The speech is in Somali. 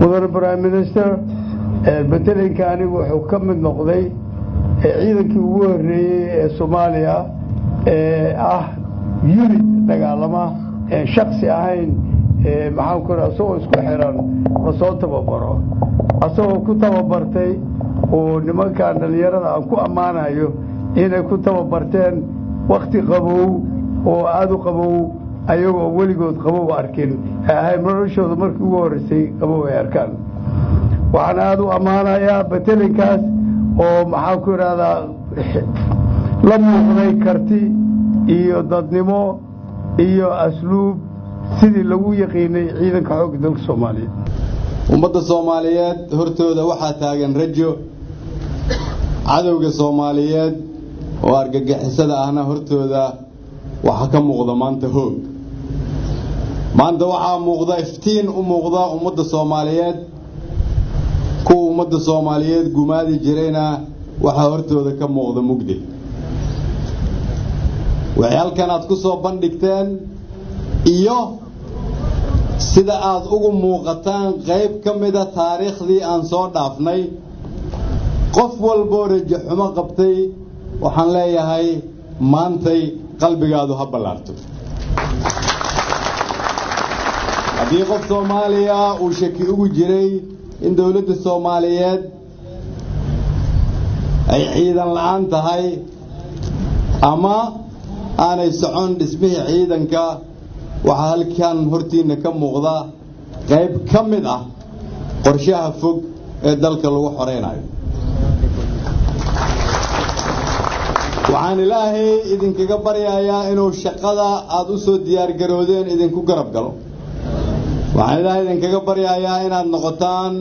mudane prime minister bedelinka anigu wuxuu ka mid noqday ciidankii ugu horeeyay ee Soomaaliya ah unit dagaalama shakhsi ahayn maxaan ku raasoo soo isku xiran oo soo tababaro asoo ku tababartay oo nimanka dhalinyarada aan ku amaanayo inay ku tababarteen waqti qabow oo aad u qabow ayagoo weligood qabow arkin ay noloshooda markii ugu horeysay qabow ay arkaan waxaan aad u amaanayaa bedelinkaas oo maxaan ku raada la muuqday karti iyo dadnimo iyo asluub sidii lagu yaqiinay ciidanka xoogga dalka Soomaaliyeed ummadda Soomaaliyeed hortooda waxa taagan rajo cadawga Soomaaliyeed oo argagixisada ahna hortooda waxa ka muuqda maanta hoog maanta waxa muuqda iftiin u muuqda ummadda Soomaaliyeed ku ummadda Soomaaliyeed gumaadi jirayna waxa hortooda ka muuqda mugdi waxyaalkan aad ku soo bandhigteen iyo sida aad ugu muuqataan qayb ka mid ah taariikhdii aan soo dhaafnay qof walba rajo xumo qabtay waxaan leeyahay maantay qalbigaadu ha balaarto haddii qof Soomaaliya uu shaki ugu jiray in dawladda Soomaaliyeed ay ciidan la'aan tahay ama aanay socon dhismihii ciidanka waxa halkan hortiina ka muuqda qayb ka mid ah qorshaha fog ee dalka lagu xoreynayo waxaan ilaahay idinkaga baryayaa inuu shaqada aad u soo diyaar garoodeen idinku garab galo waxaan ilaahay idinkaga baryayaa inaad noqotaan